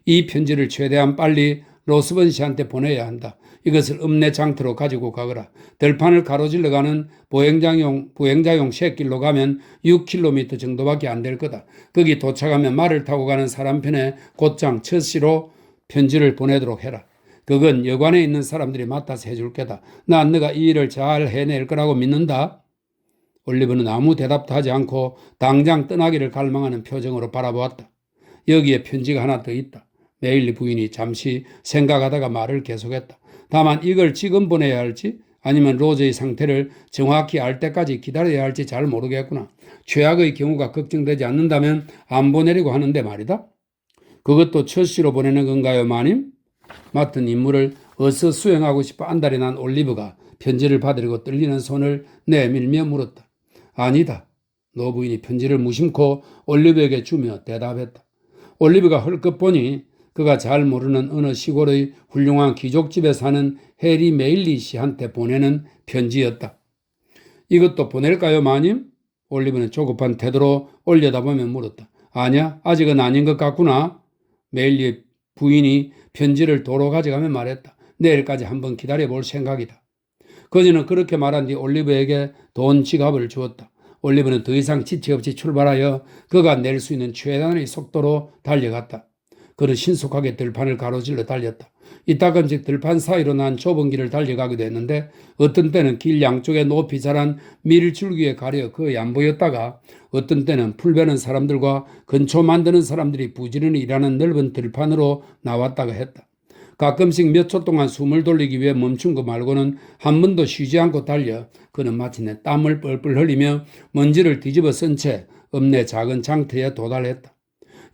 이 편지를 최대한 빨리 로스번 씨한테 보내야 한다. 이것을 읍내 장터로 가지고 가거라. 들판을 가로질러 가는 보행자용 샛길로 가면 6km 정도밖에 안 될 거다. 거기 도착하면 말을 타고 가는 사람 편에 곧장 첫 시로 편지를 보내도록 해라. 그건 여관에 있는 사람들이 맡아서 해줄 게다. 난 너가 이 일을 잘 해낼 거라고 믿는다. 올리브는 아무 대답도 하지 않고 당장 떠나기를 갈망하는 표정으로 바라보았다. 여기에 편지가 하나 더 있다. 메일리 부인이 잠시 생각하다가 말을 계속했다. 다만 이걸 지금 보내야 할지 아니면 로즈의 상태를 정확히 알 때까지 기다려야 할지 잘 모르겠구나. 최악의 경우가 걱정되지 않는다면 안 보내려고 하는데 말이다. 그것도 첫 시로 보내는 건가요, 마님? 맡은 임무를 어서 수행하고 싶어 안달이 난 올리브가 편지를 받으려고 떨리는 손을 내밀며 물었다. 아니다. 노부인이 편지를 무심코 올리브에게 주며 대답했다. 올리브가 헐끗 보니 그가 잘 모르는 어느 시골의 훌륭한 귀족집에 사는 해리 메일리 씨한테 보내는 편지였다. 이것도 보낼까요, 마님? 올리브는 조급한 태도로 올려다보며 물었다. 아니야, 아직은 아닌 것 같구나. 메일리 부인이 편지를 도로 가져가며 말했다. 내일까지 한번 기다려볼 생각이다. 그녀는 그렇게 말한 뒤 올리브에게 돈 지갑을 주었다. 올리브는 더 이상 지체 없이 출발하여 그가 낼 수 있는 최단의 속도로 달려갔다. 그는 신속하게 들판을 가로질러 달렸다. 이따금씩 들판 사이로 난 좁은 길을 달려가기도 했는데 어떤 때는 길 양쪽에 높이 자란 밀줄기에 가려 거의 안 보였다가 어떤 때는 풀 베는 사람들과 건초 만드는 사람들이 부지런히 일하는 넓은 들판으로 나왔다가 했다. 가끔씩 몇 초 동안 숨을 돌리기 위해 멈춘 거 말고는 한 번도 쉬지 않고 달려 그는 마침내 땀을 뻘뻘 흘리며 먼지를 뒤집어 쓴 채 읍내 작은 장터에 도달했다.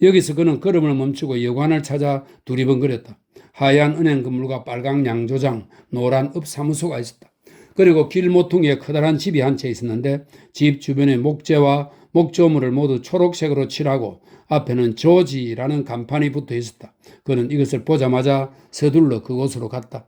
여기서 그는 걸음을 멈추고 여관을 찾아 두리번거렸다. 하얀 은행 건물과 빨강 양조장, 노란 읍 사무소가 있었다. 그리고 길 모퉁이에 커다란 집이 한 채 있었는데 집 주변에 목재와 목조물을 모두 초록색으로 칠하고 앞에는 조지라는 간판이 붙어 있었다. 그는 이것을 보자마자 서둘러 그곳으로 갔다.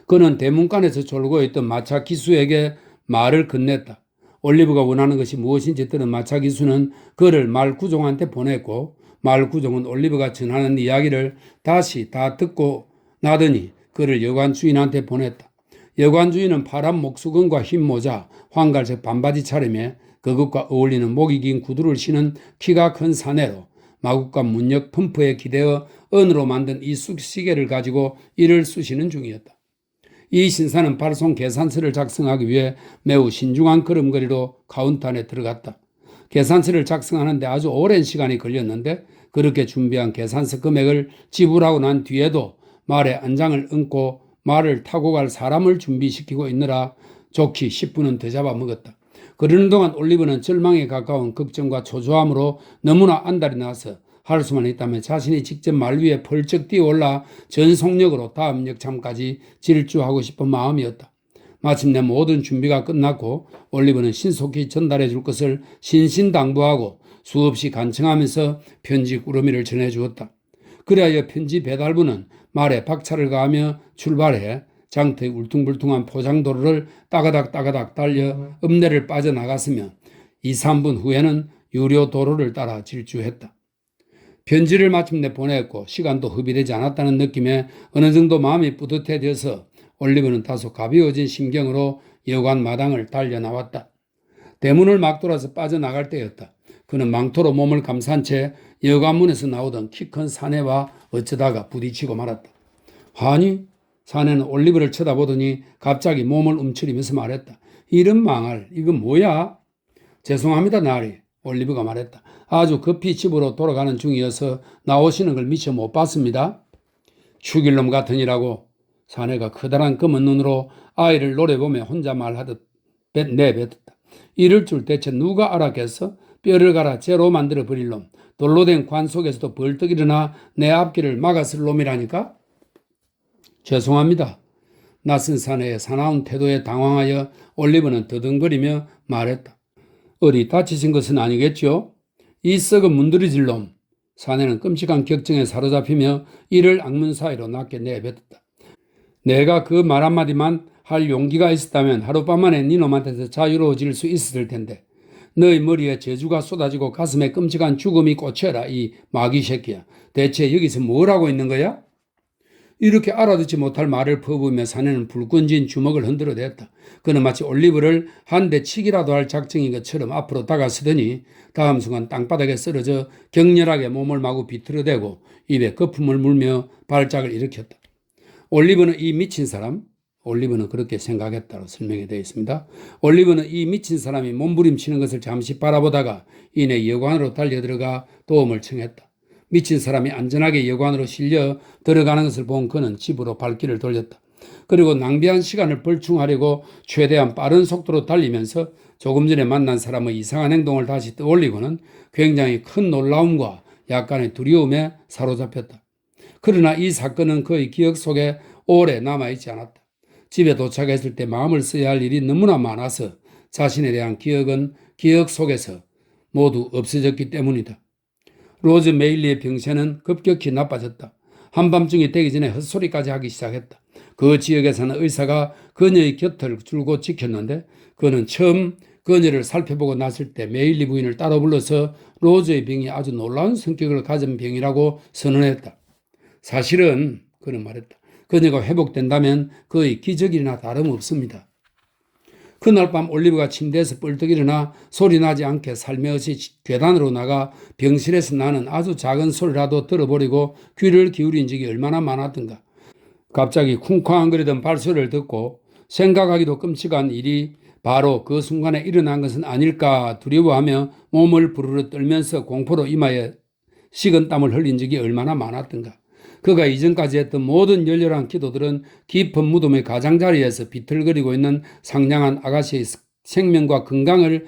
그는 대문간에서 졸고 있던 마차 기수에게 말을 건넸다. 올리브가 원하는 것이 무엇인지 들은 마차 기수는 그를 말구종한테 보냈고 말구종은 올리브가 전하는 이야기를 다시 다 듣고 나더니 그를 여관 주인한테 보냈다. 여관 주인은 파란 목수건과 흰 모자, 황갈색 반바지 차림에 그것과 어울리는 목이 긴 구두를 신은 키가 큰 사내로 마구간 문역 펌프에 기대어 은으로 만든 이 쑥시계를 가지고 일을 쑤시는 중이었다. 이 신사는 발송 계산서를 작성하기 위해 매우 신중한 걸음걸이로 카운터 안에 들어갔다. 계산서를 작성하는데 아주 오랜 시간이 걸렸는데 그렇게 준비한 계산서 금액을 지불하고 난 뒤에도 말에 안장을 얹고 말을 타고 갈 사람을 준비시키고 있느라 좋게 10분은 더 잡아먹었다. 그러는 동안 올리브는 절망에 가까운 걱정과 초조함으로 너무나 안달이 나서 할 수만 있다면 자신이 직접 말 위에 펄쩍 뛰어올라 전 속력으로 다음 역참까지 질주하고 싶은 마음이었다. 마침내 모든 준비가 끝났고 올리브는 신속히 전달해 줄 것을 신신당부하고 수없이 간청하면서 편지 꾸러미를 전해주었다. 그리하여 편지 배달부는 말에 박차를 가하며 출발해 장터의 울퉁불퉁한 포장도로를 따가닥 달려 읍내를 빠져나갔으며 2, 3분 후에는 유료 도로를 따라 질주했다. 편지를 마침내 보냈고 시간도 허비되지 않았다는 느낌에 어느 정도 마음이 뿌듯해져서 올리브는 다소 가벼워진 심경으로 여관 마당을 달려나왔다. 대문을 막 돌아서 빠져나갈 때였다. 그는 망토로 몸을 감싼 채 여관문에서 나오던 키 큰 사내와 어쩌다가 부딪히고 말았다. 아니, 사내는 올리브를 쳐다보더니 갑자기 몸을 움츠리면서 말했다. 이런 망할, 이건 뭐야? 죄송합니다, 나리. 올리브가 말했다. 아주 급히 집으로 돌아가는 중이어서 나오시는 걸 미처 못 봤습니다. 죽일 놈 같으니라고. 사내가 커다란 검은 눈으로 아이를 노려보며 혼자 말하듯 내뱉었다. 이럴 줄 대체 누가 알았겠어? 뼈를 갈아 재로 만들어 버릴 놈. 돌로 된 관 속에서도 벌떡 일어나 내 앞길을 막았을 놈이라니까? 죄송합니다. 낯선 사내의 사나운 태도에 당황하여 올리브는 더듬거리며 말했다. 어디 다치신 것은 아니겠죠? 이 썩은 문드러질 놈. 사내는 끔찍한 격정에 사로잡히며 이를 악문 사이로 낮게 내뱉었다. 내가 그 말 한마디만 할 용기가 있었다면 하룻밤만에 네 놈한테서 자유로워질 수 있었을 텐데 너희 머리에 저주가 쏟아지고 가슴에 끔찍한 죽음이 꽂혀라 이 마귀 새끼야. 대체 여기서 뭘 하고 있는 거야? 이렇게 알아듣지 못할 말을 퍼부으며 사내는 불끈진 주먹을 흔들어댔다. 그는 마치 올리브를 한 대 치기라도 할 작정인 것처럼 앞으로 다가서더니 다음 순간 땅바닥에 쓰러져 격렬하게 몸을 마구 비틀어대고 입에 거품을 물며 발작을 일으켰다. 올리브는 이 미친 사람, 올리브는 그렇게 생각했다고 설명이 되어 있습니다. 올리브는 이 미친 사람이 몸부림치는 것을 잠시 바라보다가 이내 여관으로 달려들어가 도움을 청했다. 미친 사람이 안전하게 여관으로 실려 들어가는 것을 본 그는 집으로 발길을 돌렸다. 그리고 낭비한 시간을 벌충하려고 최대한 빠른 속도로 달리면서 조금 전에 만난 사람의 이상한 행동을 다시 떠올리고는 굉장히 큰 놀라움과 약간의 두려움에 사로잡혔다. 그러나 이 사건은 그의 기억 속에 오래 남아있지 않았다. 집에 도착했을 때 마음을 써야 할 일이 너무나 많아서 자신에 대한 기억은 기억 속에서 모두 없어졌기 때문이다. 로즈 메일리의 병세는 급격히 나빠졌다. 한밤중이 되기 전에 헛소리까지 하기 시작했다. 그 지역에 사는 의사가 그녀의 곁을 줄곧 지켰는데 그는 처음 그녀를 살펴보고 났을 때 메일리 부인을 따로 불러서 로즈의 병이 아주 놀라운 성격을 가진 병이라고 선언했다. 사실은 그는 말했다. 그녀가 회복된다면 그의 기적이나 다름없습니다. 그날 밤 올리브가 침대에서 뻘떡 일어나 소리 나지 않게 살며시 계단으로 나가 병실에서 나는 아주 작은 소리라도 들어보려고 귀를 기울인 적이 얼마나 많았던가. 갑자기 쿵쾅거리던 발소리를 듣고 생각하기도 끔찍한 일이 바로 그 순간에 일어난 것은 아닐까 두려워하며 몸을 부르르 떨면서 공포로 이마에 식은 땀을 흘린 적이 얼마나 많았던가. 그가 이전까지 했던 모든 열렬한 기도들은 깊은 무덤의 가장자리에서 비틀거리고 있는 상냥한 아가씨의 생명과 건강을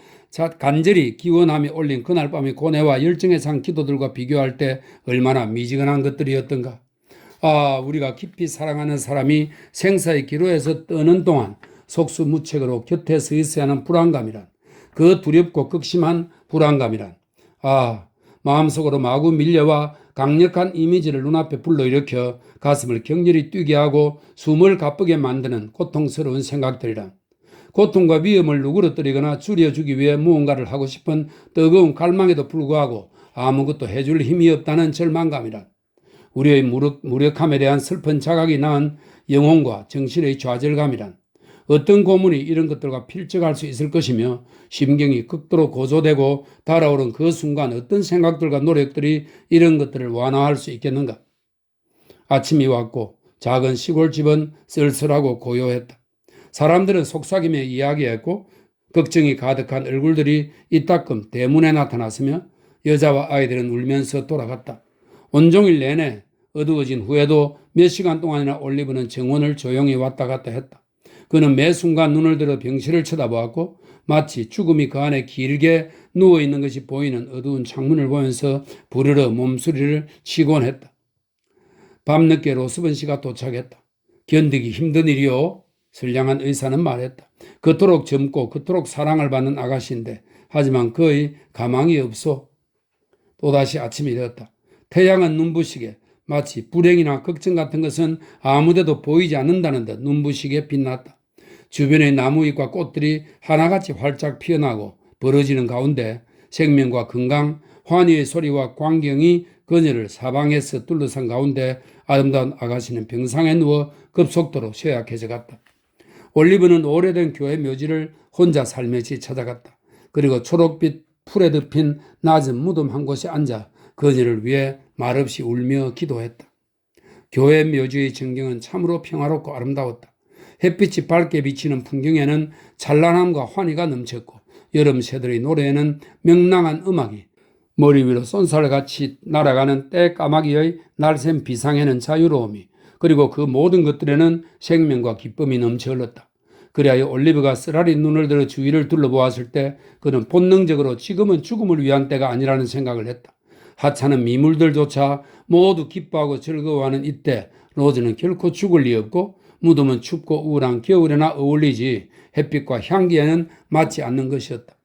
간절히 기원하며 올린 그날 밤의 고뇌와 열정에 찬 기도들과 비교할 때 얼마나 미지근한 것들이었던가. 아, 우리가 깊이 사랑하는 사람이 생사의 기로에서 떠는 동안 속수무책으로 곁에 서 있어야 하는 불안감이란, 그 두렵고 극심한 불안감이란, 마음속으로 마구 밀려와 강력한 이미지를 눈앞에 불러일으켜 가슴을 격렬히 뛰게 하고 숨을 가쁘게 만드는 고통스러운 생각들이란, 고통과 위험을 누그러뜨리거나 줄여주기 위해 무언가를 하고 싶은 뜨거운 갈망에도 불구하고 아무것도 해줄 힘이 없다는 절망감이란, 우리의 무력함에 대한 슬픈 자각이 낳은 영혼과 정신의 좌절감이란, 어떤 고문이 이런 것들과 필적할 수 있을 것이며 심경이 극도로 고조되고 달아오른 그 순간 어떤 생각들과 노력들이 이런 것들을 완화할 수 있겠는가. 아침이 왔고 작은 시골집은 쓸쓸하고 고요했다. 사람들은 속삭이며 이야기했고 걱정이 가득한 얼굴들이 이따금 대문에 나타났으며 여자와 아이들은 울면서 돌아갔다. 온종일 내내 어두워진 후에도 몇 시간 동안이나 올리브는 정원을 조용히 왔다 갔다 했다. 그는 매 순간 눈을 들어 병실을 쳐다보았고 마치 죽음이 그 안에 길게 누워있는 것이 보이는 어두운 창문을 보면서 부르르 몸소리를 치곤 했다. 밤늦게 로스번 씨가 도착했다. 견디기 힘든 일이요. 선량한 의사는 말했다. 그토록 젊고 그토록 사랑을 받는 아가씨인데 하지만 거의 가망이 없소. 또다시 아침이 되었다. 태양은 눈부시게 마치 불행이나 걱정 같은 것은 아무데도 보이지 않는다는 듯 눈부시게 빛났다. 주변의 나무잎과 꽃들이 하나같이 활짝 피어나고 벌어지는 가운데 생명과 건강, 환희의 소리와 광경이 그녀를 사방에서 둘러싼 가운데 아름다운 아가씨는 병상에 누워 급속도로 쇠약해져 갔다. 올리브는 오래된 교회 묘지를 혼자 살며시 찾아갔다. 그리고 초록빛 풀에 덮인 낮은 무덤 한 곳에 앉아 그녀를 위해 말없이 울며 기도했다. 교회 묘지의 전경은 참으로 평화롭고 아름다웠다. 햇빛이 밝게 비치는 풍경에는 찬란함과 환희가 넘쳤고 여름 새들의 노래에는 명랑한 음악이 머리 위로 쏜살같이 날아가는 때까마귀의 날쌘 비상에는 자유로움이 그리고 그 모든 것들에는 생명과 기쁨이 넘쳐 흘렀다. 그리하여 올리브가 쓰라리 눈을 들어 주위를 둘러보았을 때 그는 본능적으로 지금은 죽음을 위한 때가 아니라는 생각을 했다. 하찮은 미물들조차 모두 기뻐하고 즐거워하는 이때 로즈는 결코 죽을 리 없고 무덤은 춥고 우울한 겨울에나 어울리지 햇빛과 향기에는 맞지 않는 것이었다.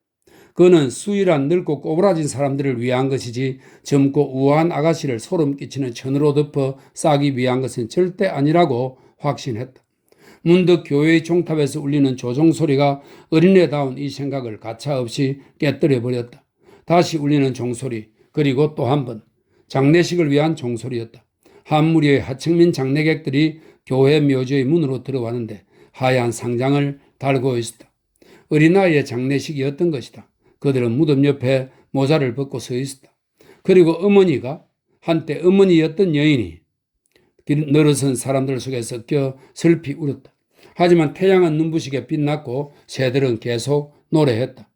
그는 수일한 늙고 꼬부라진 사람들을 위한 것이지 젊고 우아한 아가씨를 소름 끼치는 천으로 덮어 싸기 위한 것은 절대 아니라고 확신했다. 문득 교회의 종탑에서 울리는 조종소리가 어린애다운 이 생각을 가차없이 깨뜨려 버렸다. 다시 울리는 종소리, 그리고 또 한 번 장례식을 위한 종소리였다. 한 무리의 하층민 장례객들이 교회 묘지의 문으로 들어왔는데 하얀 상장을 달고 있었다. 어린아이의 장례식이었던 것이다. 그들은 무덤 옆에 모자를 벗고 서 있었다. 그리고 어머니가 한때 어머니였던 여인이 늘어선 사람들 속에 섞여 슬피 울었다. 하지만 태양은 눈부시게 빛났고 새들은 계속 노래했다.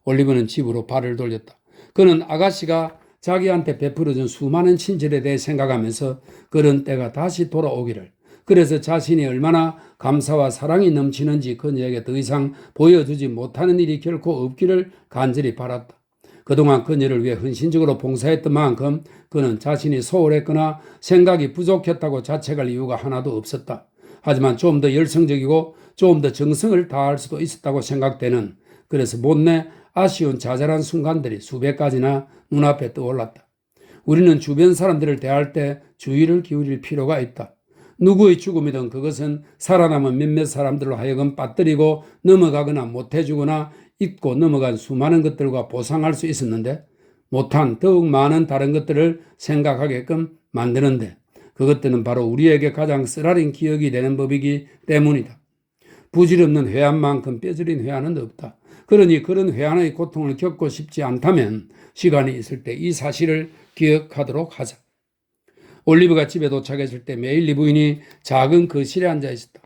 올리브는 집으로 발을 돌렸다. 그는 아가씨가 자기한테 베풀어준 수많은 친절에 대해 생각하면서 그런 때가 다시 돌아오기를, 그래서 자신이 얼마나 감사와 사랑이 넘치는지 그녀에게 더 이상 보여주지 못하는 일이 결코 없기를 간절히 바랐다. 그동안 그녀를 위해 헌신적으로 봉사했던 만큼 그는 자신이 소홀했거나 생각이 부족했다고 자책할 이유가 하나도 없었다. 하지만 좀 더 열성적이고 좀 더 정성을 다할 수도 있었다고 생각되는, 그래서 못내 아쉬운 자잘한 순간들이 수백 가지나 눈앞에 떠올랐다. 우리는 주변 사람들을 대할 때 주의를 기울일 필요가 있다. 누구의 죽음이든 그것은 살아남은 몇몇 사람들로 하여금 빠뜨리고 넘어가거나 못해주거나 잊고 넘어간 수많은 것들과 보상할 수 있었는데 못한 더욱 많은 다른 것들을 생각하게끔 만드는데 그것들은 바로 우리에게 가장 쓰라린 기억이 되는 법이기 때문이다. 부질없는 회한만큼 뼈저린 회한은 없다. 그러니 그런 회한의 고통을 겪고 싶지 않다면 시간이 있을 때 이 사실을 기억하도록 하자. 올리브가 집에 도착했을 때 메일리 부인이 작은 거실에 앉아 있었다.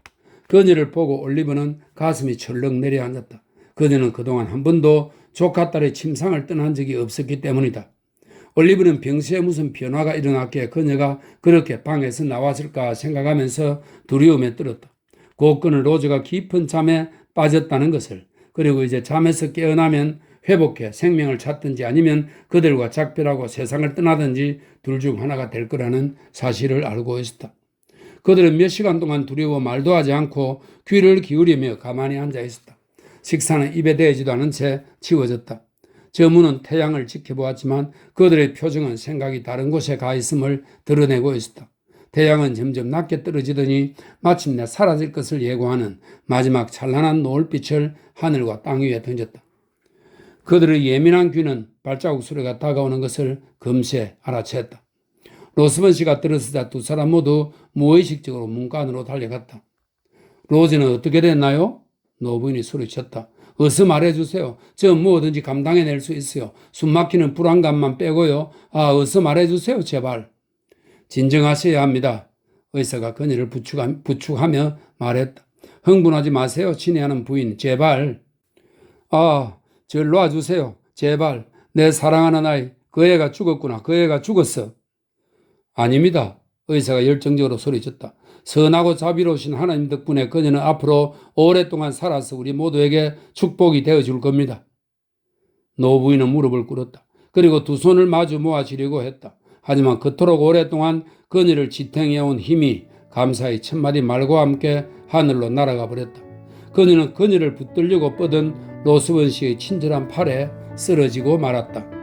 그녀를 보고 올리브는 가슴이 철렁 내려앉았다. 그녀는 그동안 한 번도 조카 딸의 침상을 떠난 적이 없었기 때문이다. 올리브는 병세에 무슨 변화가 일어났기에 그녀가 그렇게 방에서 나왔을까 생각하면서 두려움에 떨었다. 곧 그는 로즈가 깊은 잠에 빠졌다는 것을, 그리고 이제 잠에서 깨어나면 회복해 생명을 찾든지 아니면 그들과 작별하고 세상을 떠나든지 둘 중 하나가 될 거라는 사실을 알고 있었다. 그들은 몇 시간 동안 두려워 말도 하지 않고 귀를 기울이며 가만히 앉아 있었다. 식사는 입에 대지도 않은 채 치워졌다. 저 문은 태양을 지켜보았지만 그들의 표정은 생각이 다른 곳에 가 있음을 드러내고 있었다. 태양은 점점 낮게 떨어지더니 마침내 사라질 것을 예고하는 마지막 찬란한 노을빛을 하늘과 땅 위에 던졌다. 그들의 예민한 귀는 발자국 소리가 다가오는 것을 금세 알아챘다. 로스번 씨가 들어서자 두 사람 모두 무의식적으로 문간으로 달려갔다. 로즈는 어떻게 됐나요? 노부인이 소리쳤다. 어서 말해주세요. 저 뭐든지 감당해낼 수 있어요. 숨막히는 불안감만 빼고요. 어서 말해주세요. 제발. 진정하셔야 합니다. 의사가 그녀를 부축하며 말했다. 흥분하지 마세요. 친애하는 부인. 제발. 아, 절 놔주세요. 제발. 내 사랑하는 아이, 그 애가 죽었구나. 그 애가 죽었어. 아닙니다. 의사가 열정적으로 소리쳤다. 선하고 자비로우신 하나님 덕분에 그녀는 앞으로 오랫동안 살아서 우리 모두에게 축복이 되어줄 겁니다. 노부인은 무릎을 꿇었다. 그리고 두 손을 마주 모아주려고 했다. 하지만 그토록 오랫동안 그녀를 지탱해온 힘이 감사히 첫마디 말과 함께 하늘로 날아가 버렸다. 그녀는 그녀를 붙들려고 뻗은 로스원 씨의 친절한 팔에 쓰러지고 말았다.